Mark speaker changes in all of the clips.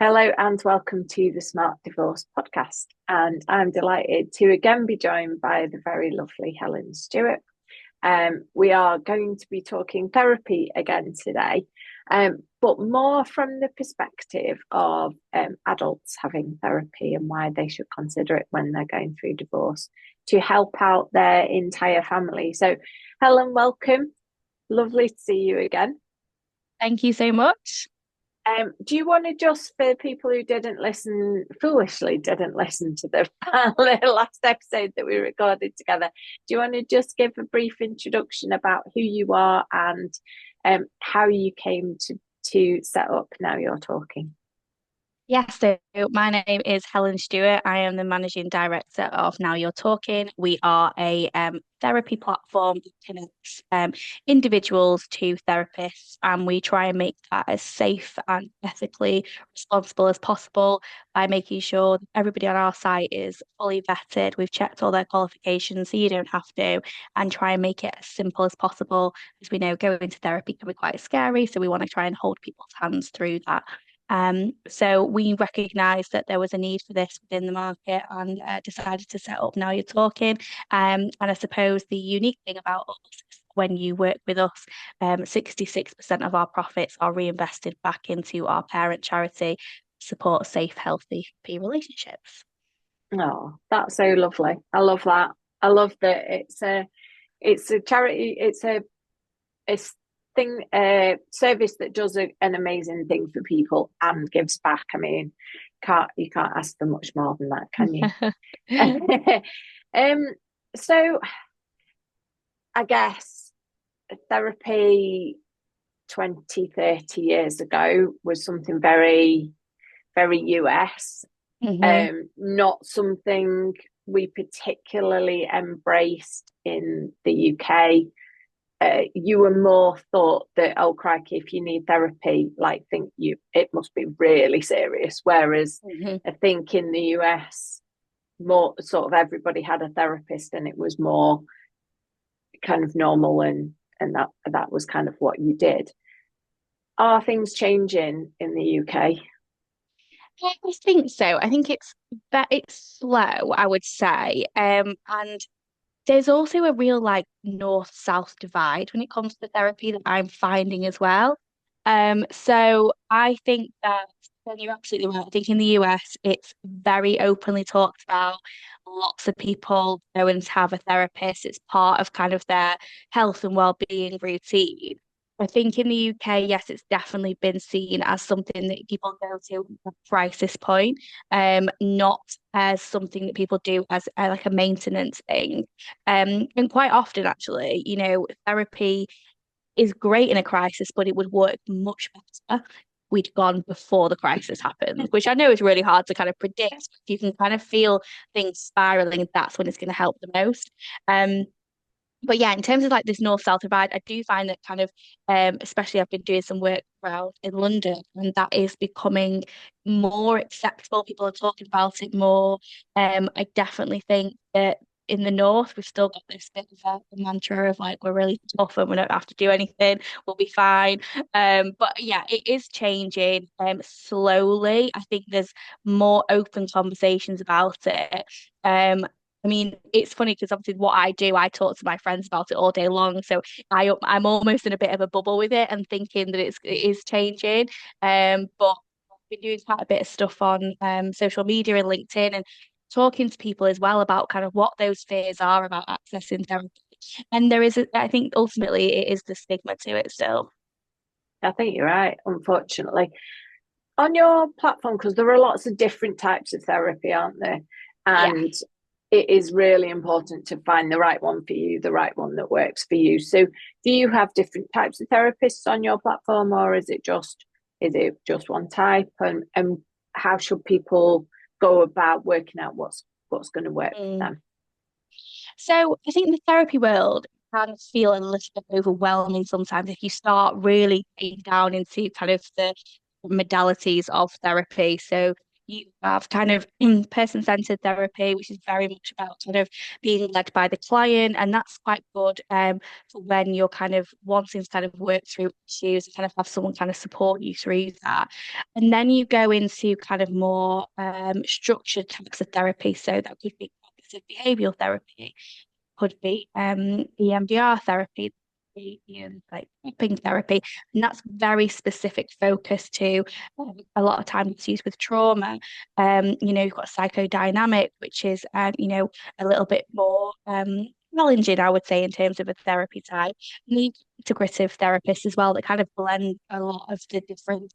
Speaker 1: Hello and welcome to the Smart Divorce podcast. And I'm delighted to again be joined by the very lovely Helen Stuart. We are going to be talking therapy again today, but more from the perspective of adults having therapy and why they should consider it when they're going through divorce to help out their entire family. So, Helen, welcome. Lovely to see you again.
Speaker 2: Thank you so much.
Speaker 1: Do you want to just, for people who didn't listen, foolishly didn't listen to the last episode that we recorded together, do you want to just give a brief introduction about who you are and how you came to set up Now You're Talking?
Speaker 2: Yes, so my name is Helen Stuart. I am the managing director of Now You're Talking. We are a therapy platform that connects individuals to therapists, and we try and make that as safe and ethically responsible as possible by making sure that everybody on our site is fully vetted. We've checked all their qualifications, so you don't have to, and try and make it as simple as possible. As we know, going to therapy can be quite scary, so we want to try and hold people's hands through that. So we recognised that there was a need for this within the market and decided to set up Now You're Talking. And I suppose the unique thing about us is when you work with us, 66% of our profits are reinvested back into our parent charity to support safe, healthy relationships.
Speaker 1: Oh, that's so lovely. I love that. I love that it's a charity, it's thing service that does an amazing thing for people and gives back. I mean, can't you can't ask for much more than that, can you? um, so I guess therapy 20, 30 years ago was something very, very US.
Speaker 2: Hmm.
Speaker 1: Not something we particularly embraced in the UK. You were more thought that, oh crikey, if you need therapy, like think you it must be really serious. Whereas
Speaker 2: Hmm.
Speaker 1: I think in the US, more sort of everybody had a therapist and it was more kind of normal and that was kind of what you did. Are things changing in the UK?
Speaker 2: I think so. I think it's slow, I would say. And there's also a real like north-south divide when it comes to therapy that I'm finding as well. So I think that then you're absolutely right. I think in the US it's very openly talked about. Lots of people go and have a therapist. It's part of kind of their health and well-being routine. I think in the UK, yes, it's definitely been seen as something that people go to at a crisis point, not as something that people do as like a maintenance thing. And quite often, actually, therapy is great in a crisis, but it would work much better if we'd gone before the crisis happened, which I know is really hard to kind of predict. You can kind of feel things spiraling, that's when it's going to help the most. Um, but yeah, in terms of like this north-south divide, I do find that kind of, especially I've been doing some work around in London, and that is becoming more acceptable. People are talking about it more. I definitely think that in the north, we've still got this bit of a mantra of like we're really tough and we don't have to do anything, we'll be fine. But yeah, it is changing slowly. I think there's more open conversations about it. I mean, it's funny because obviously what I do, I talk to my friends about it all day long. So I'm almost in a bit of a bubble with it and thinking that it is changing. But I've been doing quite a bit of stuff on social media and LinkedIn and talking to people as well about kind of what those fears are about accessing therapy. And I think ultimately it is the stigma to it still.
Speaker 1: I think you're right, unfortunately. On your platform, because there are lots of different types of therapy, aren't there?
Speaker 2: Yeah.
Speaker 1: And it is really important to find the right one for you, the right one that works for you. So, do you have different types of therapists on your platform, or is it just one type? And how should people go about working out what's going to work for
Speaker 2: Mm.
Speaker 1: them?
Speaker 2: So I think the therapy world can feel a little bit overwhelming sometimes if you start really getting down into kind of the modalities of therapy. So You have kind of person-centered therapy, which is very much about kind of being led by the client, and that's quite good for when you're kind of wanting to kind of work through issues and kind of have someone kind of support you through that. And then you go into kind of more structured types of therapy. So that could be cognitive behavioral therapy, could be EMDR therapy, like tapping therapy, and that's very specific focus to a lot of times it's used with trauma. You've got psychodynamic, which is a little bit more challenging, I would say, in terms of a therapy type. And the integrative therapists as well that kind of blend a lot of the different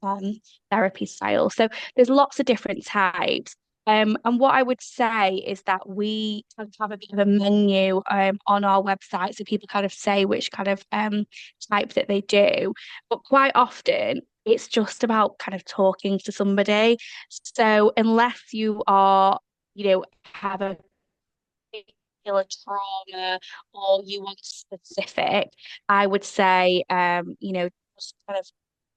Speaker 2: therapy styles. So there's lots of different types. And what I would say is that we kind of have a bit of a menu on our website, so people kind of say which kind of type that they do. But quite often, it's just about kind of talking to somebody. So unless you are, have a particular trauma or you want specific, I would say, just kind of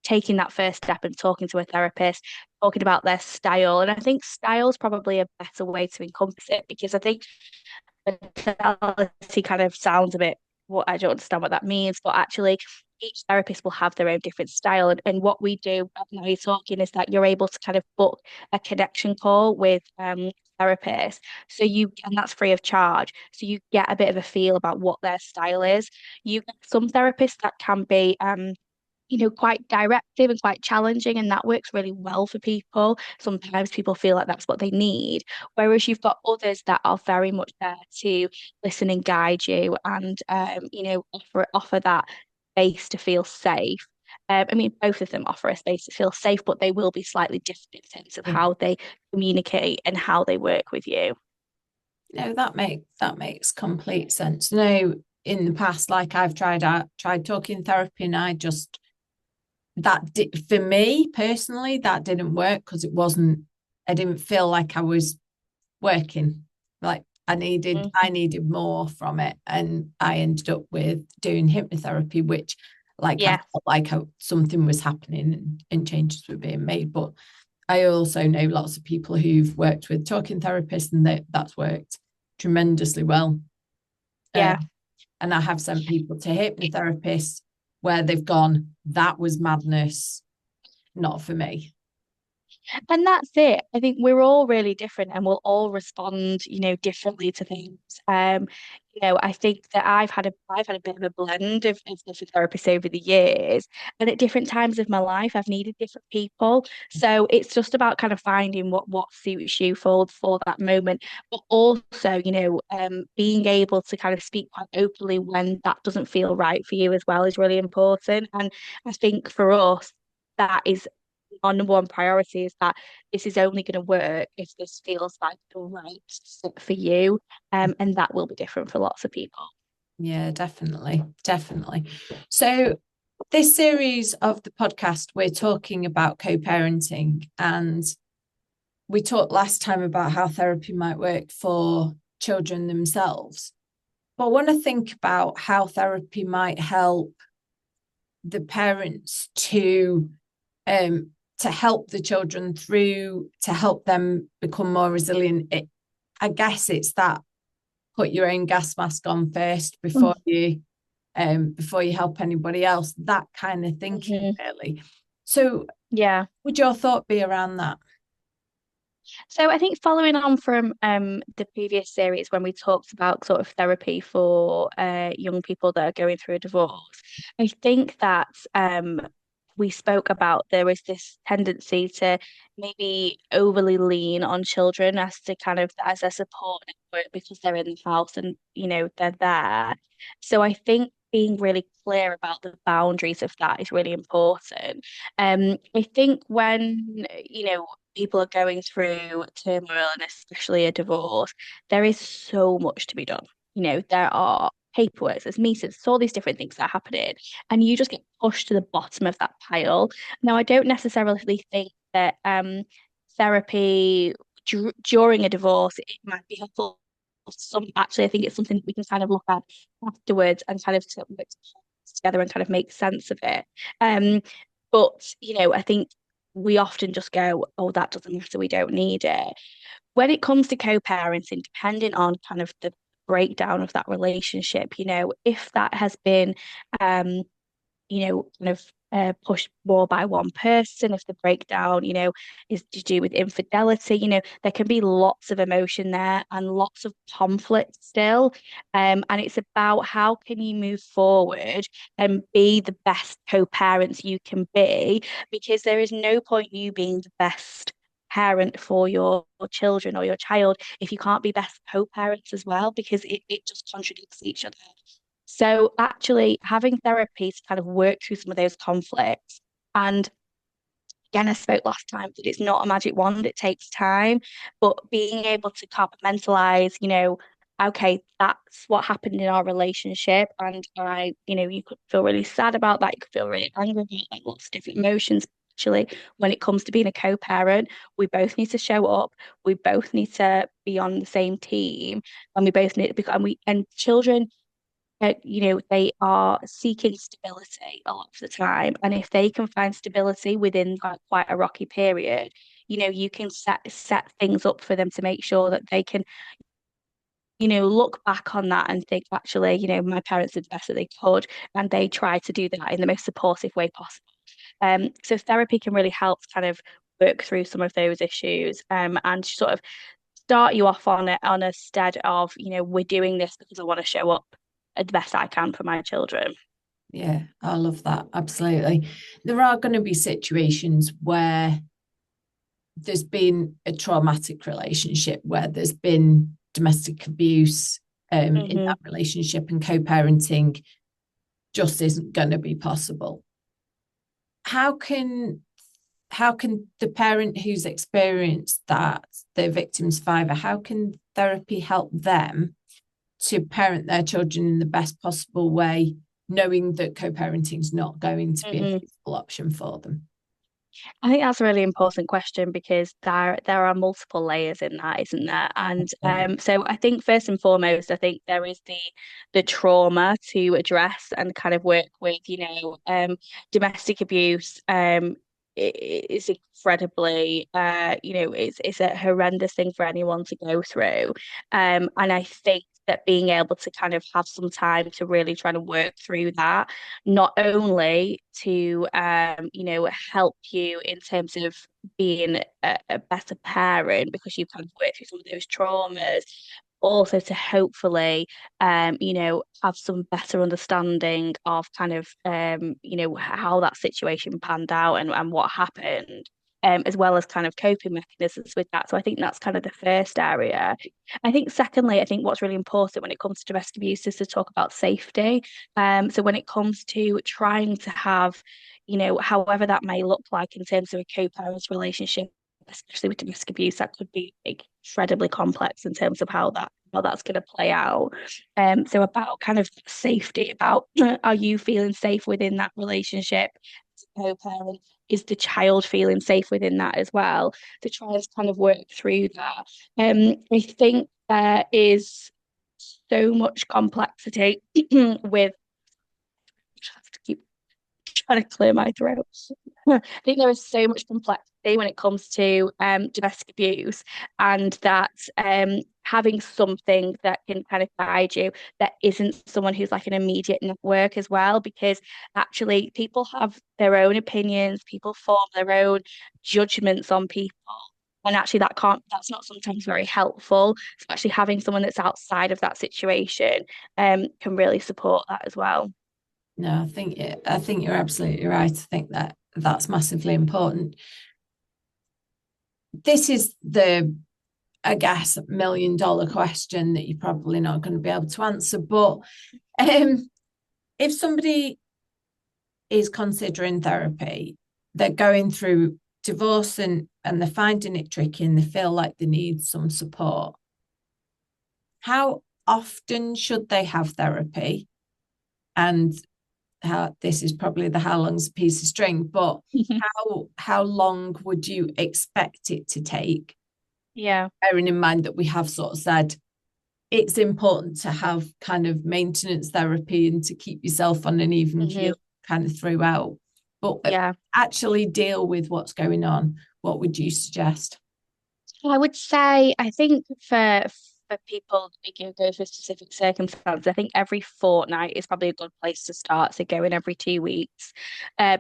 Speaker 2: taking that first step and talking to a therapist, talking about their style. And I think style is probably a better way to encompass it because I think mentality kind of sounds a bit, what I don't understand what that means, but actually each therapist will have their own different style. And what we do now you're talking is that you're able to kind of book a connection call with therapists. And that's free of charge. So you get a bit of a feel about what their style is. You get some therapists that can be quite directive and quite challenging, and that works really well for people. Sometimes people feel like that's what they need, whereas you've got others that are very much there to listen and guide you and offer that space to feel safe. I mean, both of them offer a space to feel safe, but they will be slightly different in terms of
Speaker 1: Yeah.
Speaker 2: how they communicate and how they work with you.
Speaker 1: No, that makes complete sense. No, in the past, like I've tried talking therapy, and for me personally, that didn't work because I didn't feel like I was working. Like I needed more from it, and I ended up with doing hypnotherapy, which like I
Speaker 2: Yeah,
Speaker 1: felt like something was happening and changes were being made. But I also know lots of people who've worked with talking therapists, and that's worked tremendously well.
Speaker 2: yeah.
Speaker 1: And I have sent people to hypnotherapists where they've gone, that was madness, not for me.
Speaker 2: And that's it. I think we're all really different and we'll all respond, differently to things. I think that I've had a bit of a blend of different therapists over the years. And at different times of my life, I've needed different people. So it's just about kind of finding what suits you for that moment. But also, being able to kind of speak quite openly when that doesn't feel right for you as well is really important. And I think for us, that is our number one priority is that this is only going to work if this feels like the right fit for you. And that will be different for lots of people.
Speaker 1: Yeah, definitely. So this series of the podcast, we're talking about co-parenting, and we talked last time about how therapy might work for children themselves. But I want to think about how therapy might help the parents to help the children through, to help them become more resilient. I guess it's that put your own gas mask on first before you help anybody else, that kind of thinking, really. So
Speaker 2: Yeah.
Speaker 1: would your thought be around that?
Speaker 2: So I think following on from the previous series when we talked about sort of therapy for young people that are going through a divorce, I think that we spoke about there is this tendency to maybe overly lean on children as to kind of as a support network because they're in the house and they're there. So I think being really clear about the boundaries of that is really important. I think when people are going through turmoil and especially a divorce, there is so much to be done. There are paperwork, there's meetings, there's all these different things that are happening, and you just get pushed to the bottom of that pile. Now, I don't necessarily think that therapy during a divorce it might be helpful. Actually, I think it's something that we can kind of look at afterwards and kind of work together and kind of make sense of it. But I think we often just go, oh, that doesn't matter, we don't need it. When it comes to co-parenting, depending on kind of the breakdown of that relationship, if that has been um kind of pushed more by one person, if the breakdown, is to do with infidelity, there can be lots of emotion there and lots of conflict still. And it's about how can you move forward and be the best co-parents you can be, because there is no point you being the best parent for your children or your child if you can't be best co-parents as well, because it just contradicts each other. So actually having therapy to kind of work through some of those conflicts. And again, I spoke last time that it's not a magic wand, it takes time, but being able to compartmentalize, okay, that's what happened in our relationship. And you could feel really sad about that. You could feel really angry about that, lots of different emotions. Actually, when it comes to being a co-parent, we both need to show up. We both need to be on the same team, and we both need to become, and children, they are seeking stability a lot of the time. And if they can find stability within quite a rocky period, you can set things up for them to make sure that they can, look back on that and think, actually, my parents did the best that they could, and they try to do that in the most supportive way possible. So therapy can really help kind of work through some of those issues, and sort of start you off on a stead of, we're doing this because I want to show up the best I can for my children.
Speaker 3: Yeah, I love that. Absolutely. There are going to be situations where there's been a traumatic relationship, where there's been domestic abuse in that relationship, and co-parenting just isn't going to be possible. How can the parent who's experienced that, the victim survivor, how can therapy help them to parent their children in the best possible way, knowing that co-parenting is not going to be a feasible option for them?
Speaker 2: I think that's a really important question, because there are multiple layers in that, isn't there? And so I think first and foremost, I think there is the trauma to address and kind of work with, domestic abuse. It's incredibly, it's a horrendous thing for anyone to go through. And I think that being able to kind of have some time to really try to work through that, not only to help you in terms of being a better parent because you've kind of worked through some of those traumas, also to hopefully have some better understanding of kind of how that situation panned out and what happened. As well as kind of coping mechanisms with that. So I think that's kind of the first area. I think secondly, I think what's really important when it comes to domestic abuse is to talk about safety. So when it comes to trying to have, however that may look like in terms of a co-parent relationship, especially with domestic abuse, that could be incredibly complex in terms of how that's going to play out. So about kind of safety, about are you feeling safe within that relationship as a co-parent? Is the child feeling safe within that as well? To try and kind of work through that. I think there is so much complexity with. I have to keep trying to clear my throat. I think there is so much complexity when it comes to domestic abuse, and that having something that can kind of guide you, that isn't someone who's like an immediate network as well, because actually people have their own opinions, people form their own judgments on people. And actually that's not sometimes very helpful. So actually having someone that's outside of that situation can really support that as well.
Speaker 3: No, I think you're absolutely right. I think that's massively important. This is I guess, $1 million question that you're probably not going to be able to answer. But if somebody is considering therapy, they're going through divorce and they're finding it tricky and they feel like they need some support, how often should they have therapy? And this is probably the how long's a piece of string, but how long would you expect it to take?
Speaker 2: Yeah.
Speaker 3: Bearing in mind that we have sort of said it's important to have kind of maintenance therapy and to keep yourself on an even keel kind of throughout. but
Speaker 2: Yeah.
Speaker 3: actually deal with what's going on, what would you suggest?
Speaker 2: I would say, I think for people who can go through specific circumstances, I think every fortnight is probably a good place to start. So going every 2 weeks,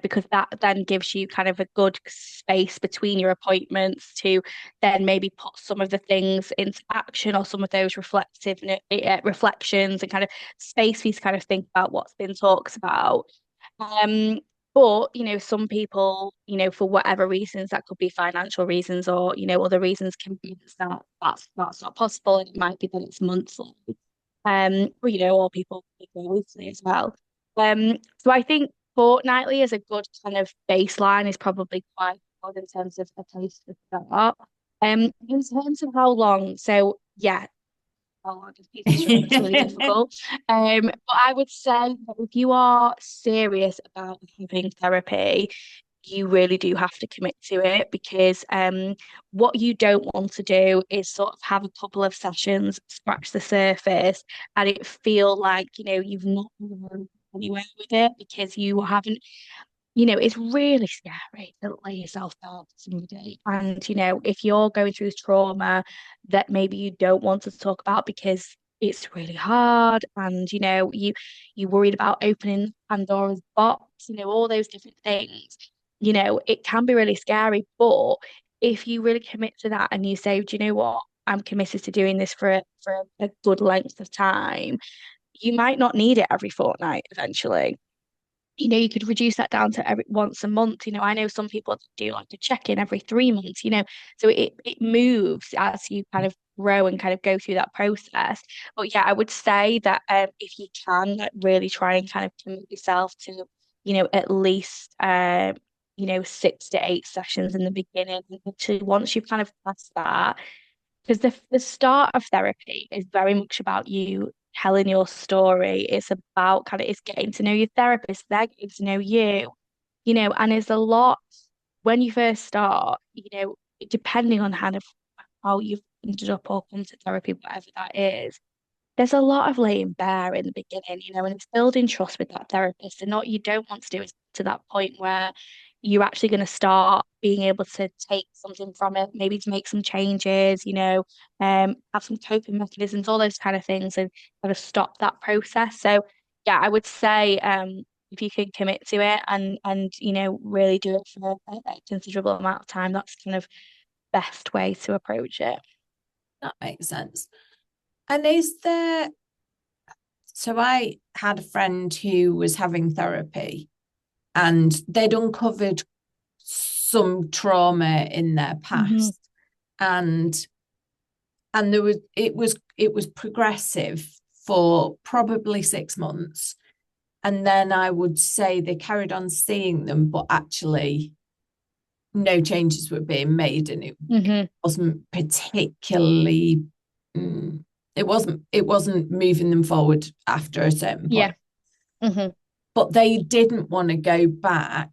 Speaker 2: because that then gives you kind of a good space between your appointments to then maybe put some of the things into action, or some of those reflections, and kind of space for you to kind of think about what's been talked about. Um, but, some people, for whatever reasons, that could be financial reasons, or, other reasons, can be that's not possible. And it might be that it's monthly. Or, or people go weekly as well. So I think fortnightly is a good kind of baseline, is probably quite good in terms of a place to start. In terms of how long, so yeah, oh, just piece of string. It's really difficult. But I would say that if you are serious about having therapy, you really do have to commit to it, because what you don't want to do is sort of have a couple of sessions, scratch the surface, and it feel like, you've not gone anywhere with it, because you haven't, it's really scary to lay yourself down to somebody. And, if you're going through trauma that maybe you don't want to talk about because it's really hard, and, you worried about opening Pandora's box, all those different things, it can be really scary. But if you really commit to that and you say, do you know what? I'm committed to doing this for a good length of time, you might not need it every fortnight eventually. You could reduce that down to every once a month. I know some people do like a check-in every 3 months, so it moves as you kind of grow and kind of go through that process. But yeah, I would say that if you can, like, really try and kind of commit yourself to, at least 6 to 8 sessions in the beginning. And actually, once you've kind of passed that, because the start of therapy is very much about you telling your story. It's about kind of, it's getting to know your therapist, they're getting to know you, and there's a lot when you first start, depending on kind of how you've ended up or come to therapy, whatever that is. There's a lot of laying bare in the beginning, and it's building trust with that therapist. And what you don't want to do is to that point where you're actually going to start being able to take something from it, maybe to make some changes, have some coping mechanisms, all those kind of things, and kind of stop that process. So yeah, I would say if you can commit to it, and really do it for a considerable amount of time, that's kind of best way to approach it.
Speaker 3: That makes sense. And is there, so I had a friend who was having therapy, and they'd uncovered some trauma in their past, and there was it was progressive for probably 6 months, and then I would say they carried on seeing them, but actually no changes were being made, and it wasn't particularly it wasn't moving them forward after a certain point. But they didn't want to go back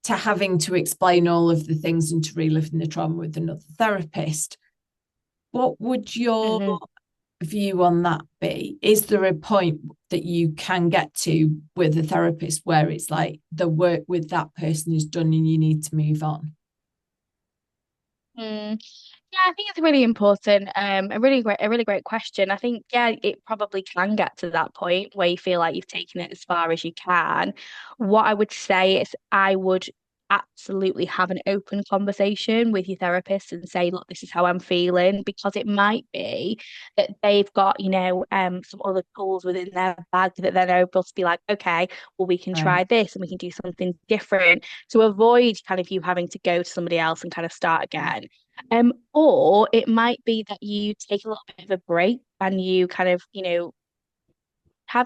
Speaker 3: to having to explain all of the things and to reliving the trauma with another therapist. What would your view on that be? Is there a point that you can get to with a therapist where it's like the work with that person is done and you need to move on?
Speaker 2: Yeah, I think it's really important. A really great question. I think, yeah, it probably can get to that point where you feel like you've taken it as far as you can. What I would say is, I would absolutely have an open conversation with your therapist and say, look, this is how I'm feeling, because it might be that they've got, some other tools within their bag that they're able to be like, okay, well, we can try this and we can do something different, to avoid kind of you having to go to somebody else and kind of start again. Or it might be that you take a little bit of a break and you kind of,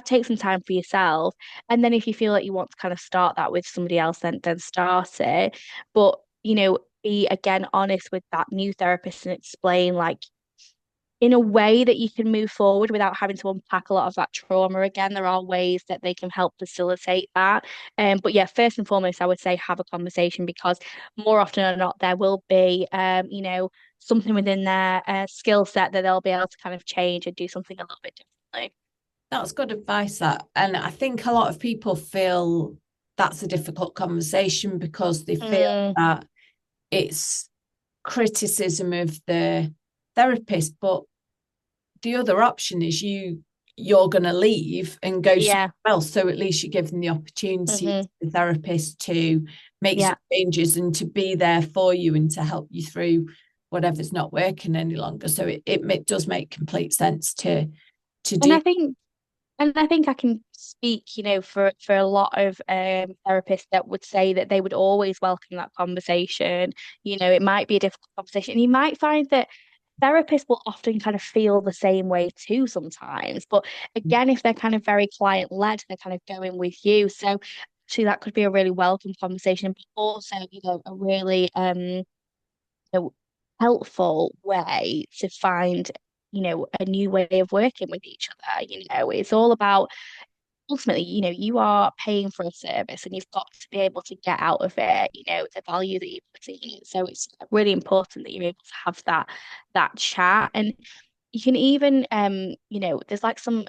Speaker 2: take some time for yourself. And then if you feel like you want to kind of start that with somebody else, then start it. But, be again honest with that new therapist and explain, like, in a way that you can move forward without having to unpack a lot of that trauma again. There are ways that they can help facilitate that. But yeah, first and foremost, I would say have a conversation, because more often than not, there will be, something within their skill set that they'll be able to kind of change and do something a little bit differently.
Speaker 3: That's good advice, that. And I think a lot of people feel that's a difficult conversation because they feel that it's criticism of the therapist, but the other option is you're going to leave and go somewhere else. So at least you give them the opportunity to the therapist to make some changes and to be there for you and to help you through whatever's not working any longer. So it does make complete sense to do.
Speaker 2: And I think I can speak, you know, for a lot of therapists that would say that they would always welcome that conversation. You know, it might be a difficult conversation, and you might find that therapists will often kind of feel the same way too sometimes. But again, if they're kind of very client-led, they're kind of going with you. So actually that could be a really welcome conversation, but also, you know, a really you know, helpful way to find, you know, a new way of working with each other. You know, it's all about ultimately, you know, you are paying for a service and you've got to be able to get out of it, you know, the value that you put in it. So it's really important that you're able to have that chat. And you can even you know, there's like some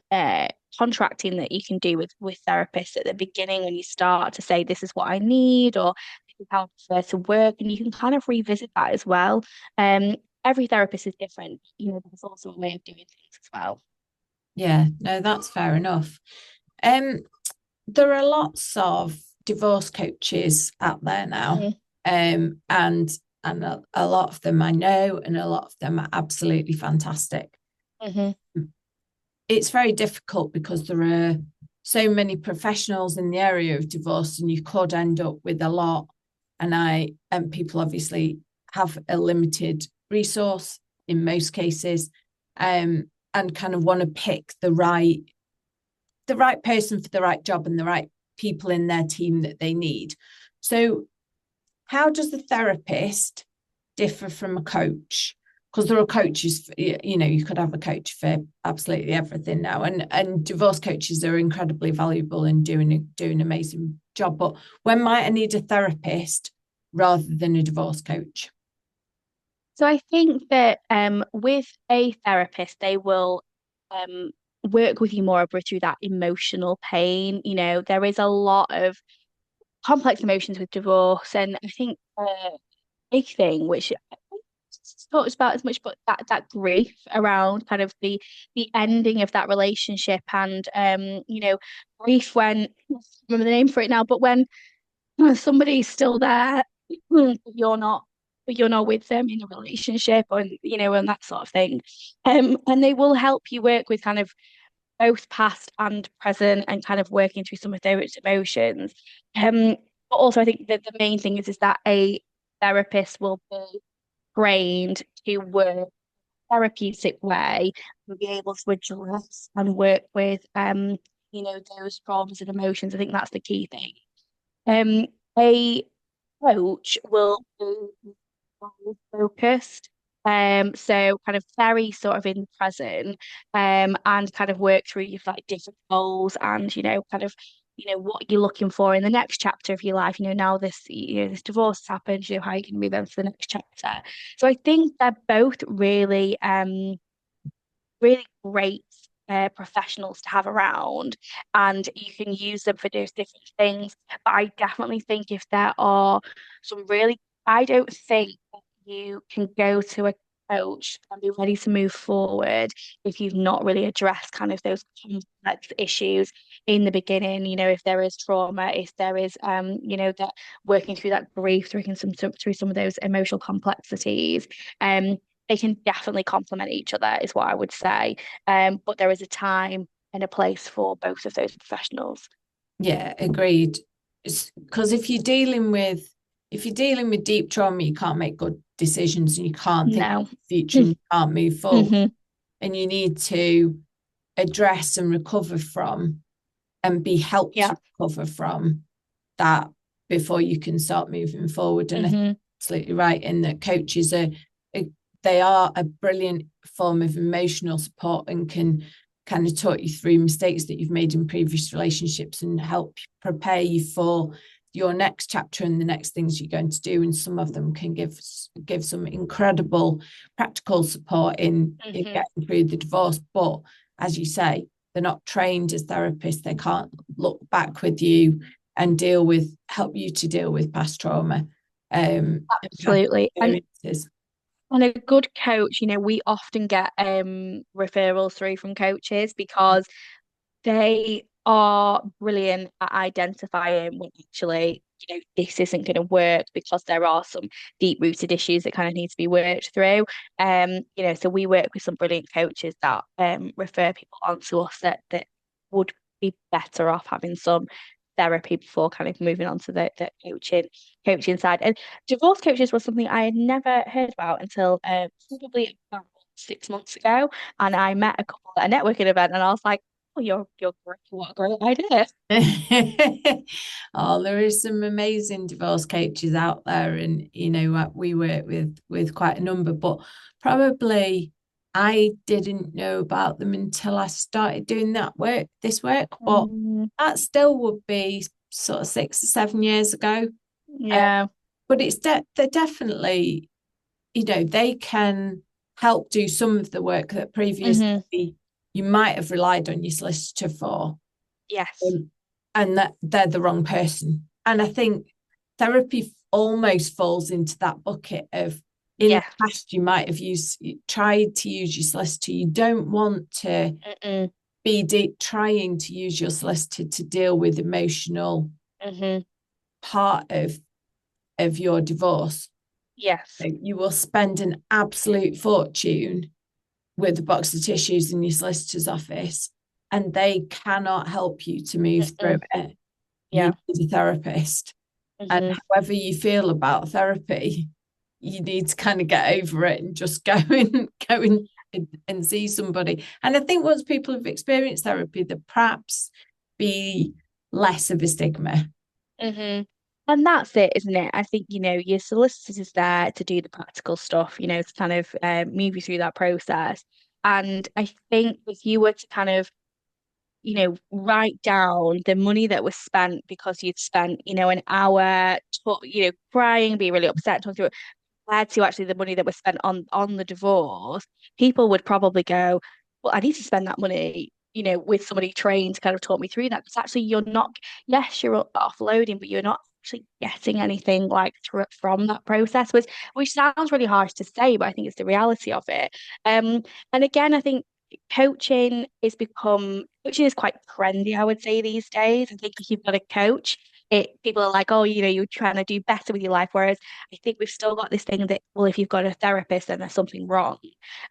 Speaker 2: contracting that you can do with therapists at the beginning when you start to say this is what I need, or this is how I prefer to work, and you can kind of revisit that as well. Every therapist is different, you know, there's also a way of doing things as well.
Speaker 3: Yeah, no, that's fair enough. There are lots of divorce coaches out there now, and a lot of them I know, and a lot of them are absolutely fantastic. It's very difficult because there are so many professionals in the area of divorce, and you could end up with a lot. And people obviously have a limited resource in most cases, and kind of want to pick the right person for the right job and the right people in their team that they need. So how does the therapist differ from a coach? Because there are coaches, you know, you could have a coach for absolutely everything now, and divorce coaches are incredibly valuable and doing an amazing job. But when might I need a therapist rather than a divorce coach?
Speaker 2: So I think that with a therapist, they will work with you more through that emotional pain. You know, there is a lot of complex emotions with divorce, and I think a big thing which talked about as much, but that grief around kind of the ending of that relationship, and you know, grief when, I can't remember the name for it now, but when somebody's still there, but you're not with them in a relationship, or you know, and that sort of thing. And they will help you work with kind of both past and present, and kind of working through some of those emotions. But also I think that the main thing is that a therapist will be trained to work in a therapeutic way and be able to address and work with you know, those problems and emotions. I think that's the key thing. A coach will be focused. So kind of very sort of in the present, and kind of work through your like different goals, and you know, kind of, you know, what you're looking for in the next chapter of your life. You know, now this, you know, this divorce has happened, you know, how you can move on to the next chapter. So I think they're both really really great professionals to have around, and you can use them for those different things. But I definitely think if there are some really, I don't think that you can go to a coach and be ready to move forward if you've not really addressed kind of those complex issues in the beginning. You know, if there is trauma, if there is you know, that working through that grief, through some of those emotional complexities. They can definitely complement each other, is what I would say. But there is a time and a place for both of those professionals.
Speaker 3: Yeah, agreed. Because if you're dealing with deep trauma, you can't make good decisions, and you can't think of the future, and you can't move forward. And you need to address and recover from, and be helped to recover from that before you can start moving forward. And I think you're absolutely right in that coaches they are a brilliant form of emotional support, and can kind of talk you through mistakes that you've made in previous relationships and help prepare you for your next chapter and the next things you're going to do. And some of them can give some incredible practical support in getting through the divorce. But as you say, they're not trained as therapists. They can't look back with you and help you to deal with past trauma.
Speaker 2: Absolutely. And a good coach, we often get referrals through from coaches because they are brilliant at identifying when actually, this isn't going to work because there are some deep-rooted issues that kind of need to be worked through. So we work with some brilliant coaches that refer people onto us that would be better off having some therapy before kind of moving on to the coaching side. And divorce coaches was something I had never heard about until probably about 6 months ago. And I met a couple at a networking event, and I was like, oh, you're great. What a great idea.
Speaker 3: Oh, there is some amazing divorce coaches out there, and we work with quite a number, but probably I didn't know about them until I started doing this work, but that still would be sort of 6 or 7 years ago.
Speaker 2: Yeah.
Speaker 3: But they're definitely, they can help do some of the work that previously you might have relied on your solicitor for.
Speaker 2: Yes.
Speaker 3: And that they're the wrong person. And I think therapy almost falls into that bucket of, in the past, you might have tried to use your solicitor. You don't want to be trying to use your solicitor to deal with emotional part of your divorce.
Speaker 2: Yes.
Speaker 3: So you will spend an absolute fortune with a box of tissues in your solicitor's office, and they cannot help you to move through it. You need a therapist. And however you feel about therapy, you need to kind of get over it and just go and see somebody. And I think once people have experienced therapy, there perhaps be less of a stigma.
Speaker 2: And that's it, isn't it? I think, your solicitor's there to do the practical stuff, to kind of move you through that process. And I think if you were to kind of, write down the money that was spent because you'd spent, an hour, crying, being really upset, talking through it, compared to actually the money that was spent on the divorce, people would probably go, well, I need to spend that money, with somebody trained to kind of talk me through that. Because actually you're not, yes, you're offloading, but you're not actually getting anything like from that process, which sounds really harsh to say, but I think it's the reality of it. And again, I think coaching is quite trendy, I would say, these days. I think if you've got a coach, people are like, oh, you're trying to do better with your life. Whereas I think we've still got this thing that, well, if you've got a therapist, then there's something wrong.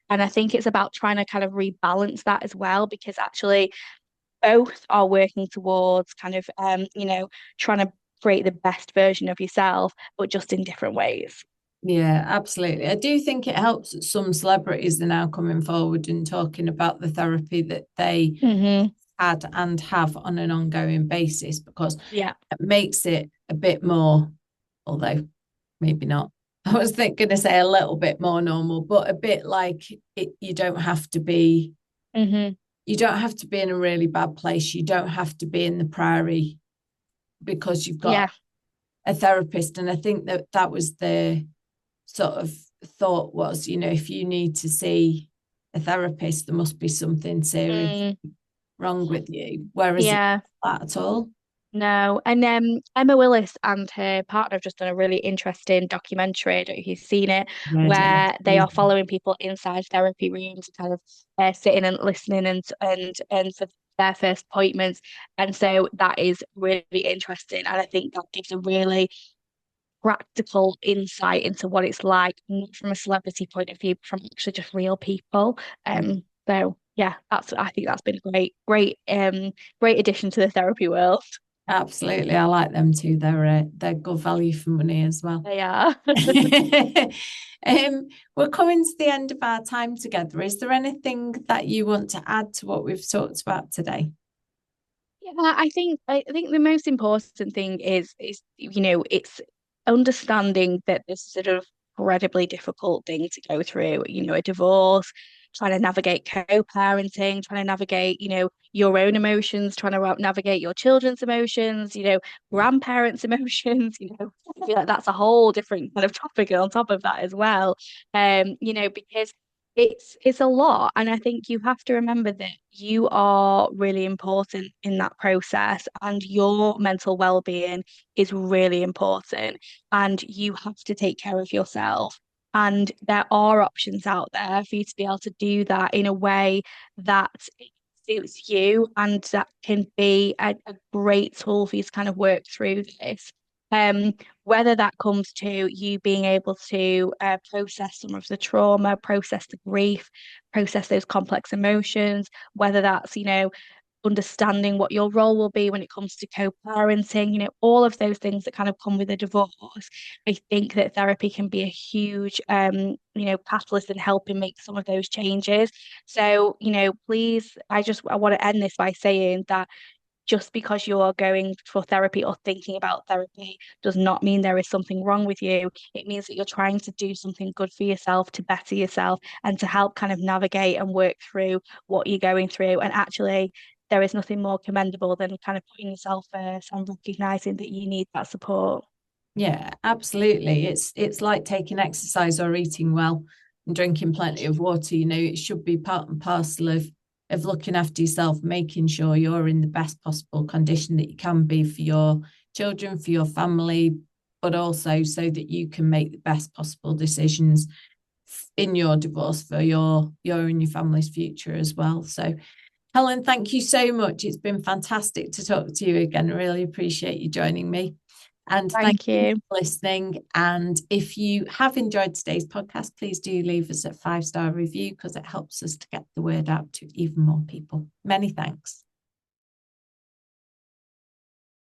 Speaker 2: And I think it's about trying to kind of rebalance that as well, because actually both are working towards kind of, trying to create the best version of yourself, but just in different ways.
Speaker 3: Yeah, absolutely. I do think it helps that some celebrities are now coming forward and talking about the therapy that they had and have on an ongoing basis, because it makes it a bit more, although maybe not, I was going to say a little bit more normal, but a bit like you don't have to be you don't have to be in a really bad place. You don't have to be in the Priory because you've got a therapist. And I think that was the sort of thought was, if you need to see a therapist, there must be something serious wrong with you. Whereas it's not that at all.
Speaker 2: No. And Emma Willis and her partner have just done a really interesting documentary. I don't know if you've seen it, where they are following people inside therapy rooms, kind of sitting and listening and for their first appointments. And so that is really interesting. And I think that gives a really practical insight into what it's like, not from a celebrity point of view, but from actually just real people. So yeah, I think that's been a great addition to the therapy world.
Speaker 3: Absolutely, I like them too. They're good value for money as well.
Speaker 2: They are.
Speaker 3: We're coming to the end of our time together. Is there anything that you want to add to what we've talked about today?
Speaker 2: Yeah, I think the most important thing is it's understanding that this is sort of incredibly difficult thing to go through, a divorce, trying to navigate co-parenting, trying to navigate, your own emotions, trying to navigate your children's emotions, grandparents' emotions, I feel like that's a whole different kind of topic on top of that as well. Because It's a lot, and I think you have to remember that you are really important in that process, and your mental well-being is really important, and you have to take care of yourself. And there are options out there for you to be able to do that in a way that suits you, and that can be a great tool for you to kind of work through this. Um, Whether that comes to you being able to process some of the trauma, process the grief, process those complex emotions, whether that's, understanding what your role will be when it comes to co-parenting, all of those things that kind of come with a divorce. I think that therapy can be a huge, catalyst in helping make some of those changes. So, please, I want to end this by saying that just because you're going for therapy or thinking about therapy does not mean there is something wrong with you. It means that you're trying to do something good for yourself, to better yourself, and to help kind of navigate and work through what you're going through. And actually, there is nothing more commendable than kind of putting yourself first and recognizing that you need that support.
Speaker 3: Yeah, absolutely. It's like taking exercise or eating well and drinking plenty of water. It should be part and parcel of looking after yourself, making sure you're in the best possible condition that you can be for your children, for your family, but also so that you can make the best possible decisions in your divorce for your and your family's future as well. So Helen, thank you so much. It's been fantastic to talk to you again. I really appreciate you joining me. And thank
Speaker 2: Thank you.
Speaker 3: you for listening. And if you have enjoyed today's podcast, please do leave us a 5-star review because it helps us to get the word out to even more people. Many thanks.